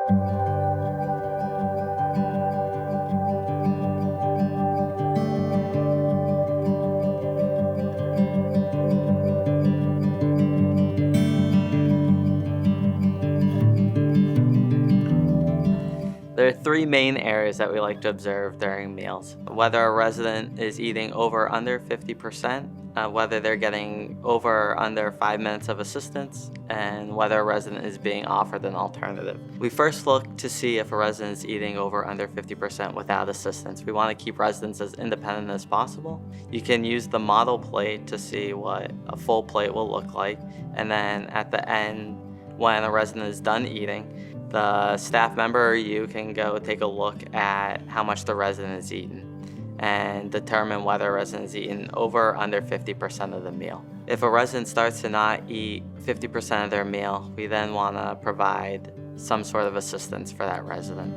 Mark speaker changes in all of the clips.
Speaker 1: There are three main areas that we like to observe during meals: whether a resident is eating over or under 50%, whether they're getting over or under 5 minutes of assistance, and whether a resident is being offered an alternative. We first look to see if a resident is eating over or under 50% without assistance. We want to keep residents as independent as possible. You can use the model plate to see what a full plate will look like, and then at the end, when a resident is done eating, the staff member or you can go take a look at how much the resident has eaten and determine whether a resident has eaten over or under 50% of the meal. If a resident starts to not eat 50% of their meal, we then want to provide some sort of assistance for that resident.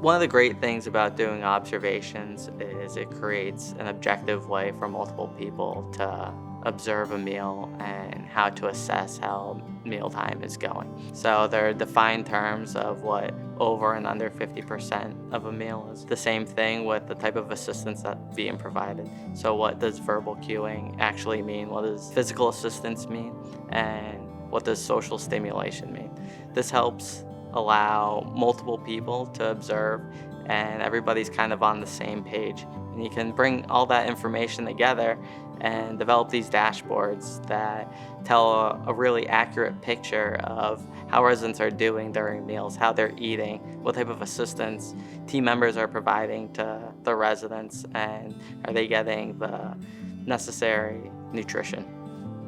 Speaker 1: One of the great things about doing observations is it creates an objective way for multiple people to observe a meal and how to assess how mealtime is going. So there are defined terms of what over and under 50% of a meal is. The same thing with the type of assistance that's being provided. So what does verbal cueing actually mean? What does physical assistance mean? And what does social stimulation mean? This helps allow multiple people to observe and everybody's kind of on the same page. And you can bring all that information together and develop these dashboards that tell a really accurate picture of how residents are doing during meals, how they're eating, what type of assistance team members are providing to the residents, and are they getting the necessary nutrition.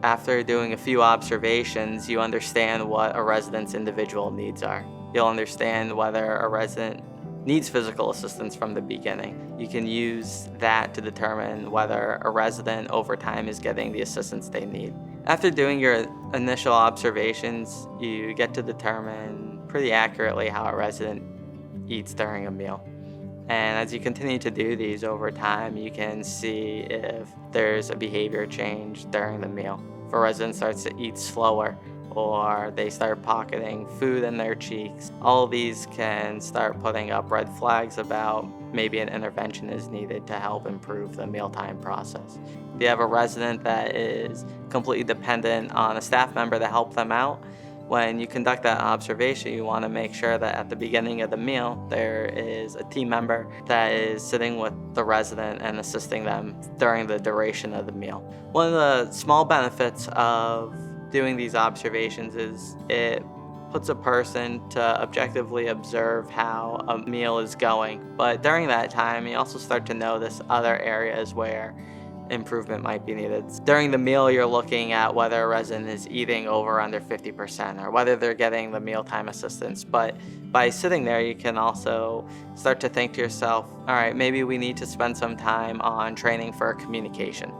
Speaker 1: After doing a few observations, you understand what a resident's individual needs are. You'll understand whether a resident needs physical assistance from the beginning. You can use that to determine whether a resident over time is getting the assistance they need. After doing your initial observations, you get to determine pretty accurately how a resident eats during a meal. And as you continue to do these over time, you can see if there's a behavior change during the meal. If a resident starts to eat slower, or they start pocketing food in their cheeks, all of these can start putting up red flags about maybe an intervention is needed to help improve the mealtime process. If you have a resident that is completely dependent on a staff member to help them out, when you conduct that observation, you want to make sure that at the beginning of the meal, there is a team member that is sitting with the resident and assisting them during the duration of the meal. One of the small benefits of doing these observations is it puts a person to objectively observe how a meal is going. But during that time, you also start to notice other areas where improvement might be needed. During the meal, you're looking at whether a resident is eating over or under 50% or whether they're getting the mealtime assistance. But by sitting there, you can also start to think to yourself, all right, maybe we need to spend some time on training for communication.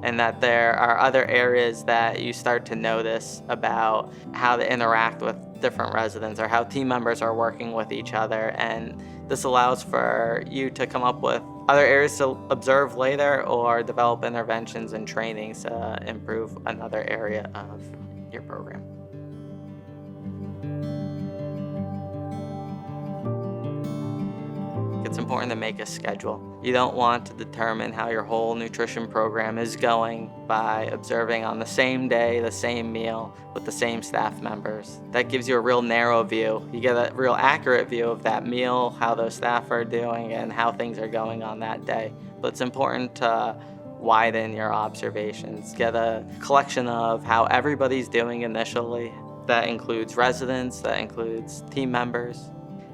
Speaker 1: And that there are other areas that you start to notice about how to interact with different residents or how team members are working with each other. And this allows for you to come up with other areas to observe later or develop interventions and trainings to improve another area of your program. It's important to make a schedule. You don't want to determine how your whole nutrition program is going by observing on the same day, the same meal, with the same staff members. That gives you a real narrow view. You get a real accurate view of that meal, how those staff are doing, and how things are going on that day. But it's important to widen your observations. Get a collection of how everybody's doing initially. That includes residents, that includes team members.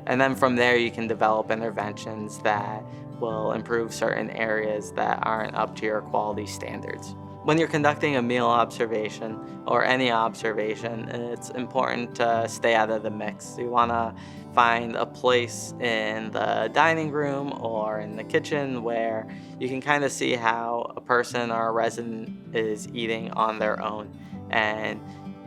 Speaker 1: And then from there, you can develop interventions that will improve certain areas that aren't up to your quality standards. When you're conducting a meal observation or any observation, it's important to stay out of the mix. You want to find a place in the dining room or in the kitchen where you can kind of see how a person or a resident is eating on their own and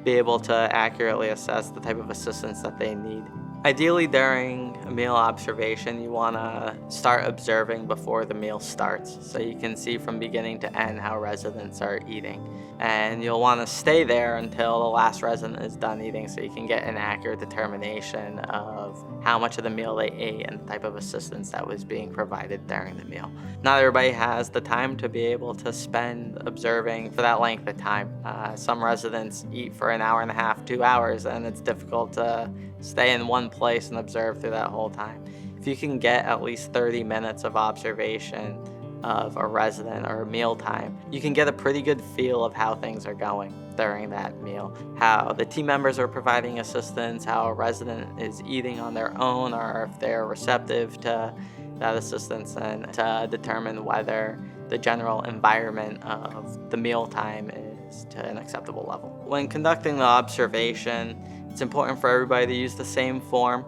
Speaker 1: be able to accurately assess the type of assistance that they need. Ideally, during a meal observation, you want to start observing before the meal starts, so you can see from beginning to end how residents are eating. And you'll want to stay there until the last resident is done eating, so you can get an accurate determination of how much of the meal they ate and the type of assistance that was being provided during the meal. Not everybody has the time to be able to spend observing for that length of time. Some residents eat for an hour and a half, 2 hours, and it's difficult to stay in one place and observe through that whole time. If you can get at least 30 minutes of observation of a resident or a mealtime, you can get a pretty good feel of how things are going during that meal, how the team members are providing assistance, how a resident is eating on their own, or if they're receptive to that assistance, and to determine whether the general environment of the mealtime is to an acceptable level. When conducting the observation, it's important for everybody to use the same form.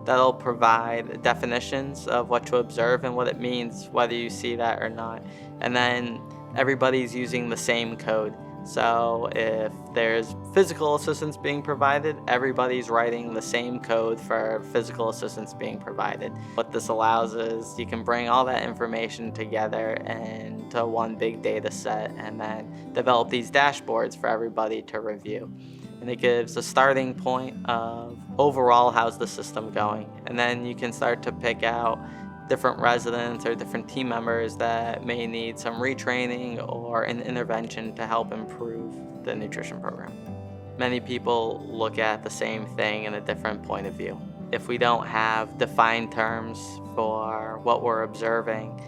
Speaker 1: That'll provide definitions of what to observe and what it means, whether you see that or not. And then everybody's using the same code. So if there's physical assistance being provided, everybody's writing the same code for physical assistance being provided. What this allows is you can bring all that information together into one big data set and then develop these dashboards for everybody to review. And it gives a starting point of overall how's the system going. And then you can start to pick out different residents or different team members that may need some retraining or an intervention to help improve the nutrition program. Many people look at the same thing in a different point of view. If we don't have defined terms for what we're observing,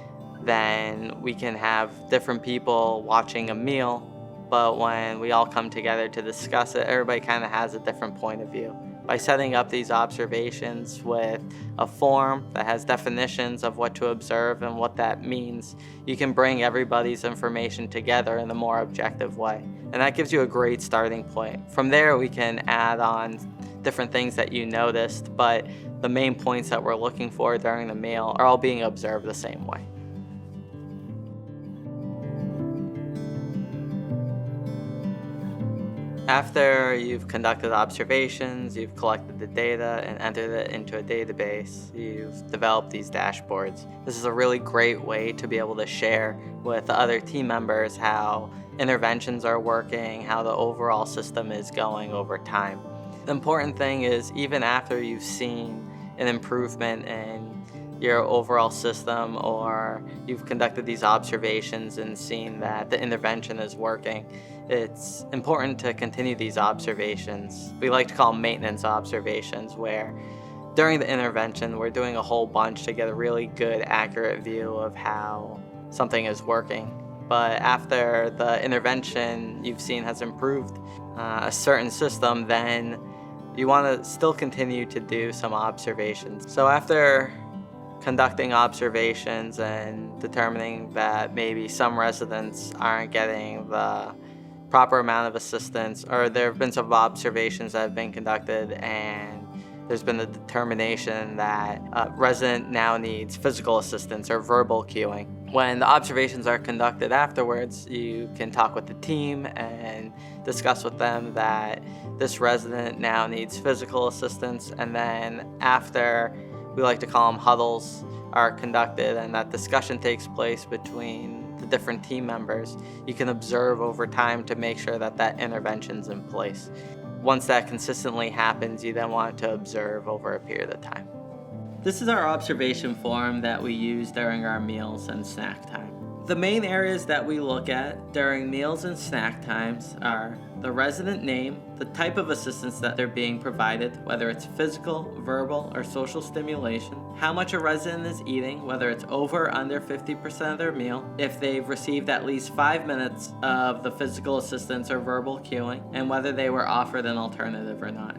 Speaker 1: then we can have different people watching a meal, but when we all come together to discuss it, everybody kind of has a different point of view. By setting up these observations with a form that has definitions of what to observe and what that means, you can bring everybody's information together in a more objective way. And that gives you a great starting point. From there, we can add on different things that you noticed, but the main points that we're looking for during the meal are all being observed the same way. After you've conducted observations, you've collected the data and entered it into a database, you've developed these dashboards. This is a really great way to be able to share with the other team members how interventions are working, how the overall system is going over time. The important thing is, even after you've seen an improvement in your overall system, or you've conducted these observations and seen that the intervention is working, it's important to continue these observations. We like to call them maintenance observations, where during the intervention we're doing a whole bunch to get a really good, accurate view of how something is working. But after the intervention you've seen has improved a certain system, then you want to still continue to do some observations. So after conducting observations and determining that maybe some residents aren't getting the proper amount of assistance, or there have been some observations that have been conducted and there's been a determination that a resident now needs physical assistance or verbal cueing. When the observations are conducted afterwards, you can talk with the team and discuss with them that this resident now needs physical assistance, and then after, we like to call them huddles, are conducted and that discussion takes place between the different team members, you can observe over time to make sure that that intervention's in place. Once that consistently happens, you then want to observe over a period of time. This is our observation form that we use during our meals and snack time. The main areas that we look at during meals and snack times are the resident name, the type of assistance that they're being provided, whether it's physical, verbal, or social stimulation, how much a resident is eating, whether it's over or under 50% of their meal, if they've received at least 5 minutes of the physical assistance or verbal cueing, and whether they were offered an alternative or not.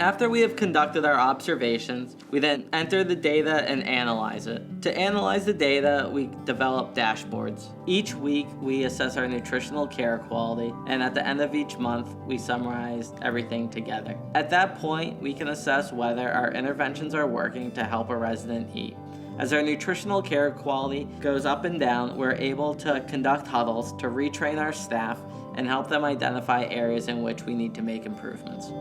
Speaker 1: After we have conducted our observations, we then enter the data and analyze it. To analyze the data, we develop dashboards. Each week, we assess our nutritional care quality, and at the end of each month, we summarize everything together. At that point, we can assess whether our interventions are working to help a resident eat. As our nutritional care quality goes up and down, we're able to conduct huddles to retrain our staff and help them identify areas in which we need to make improvements.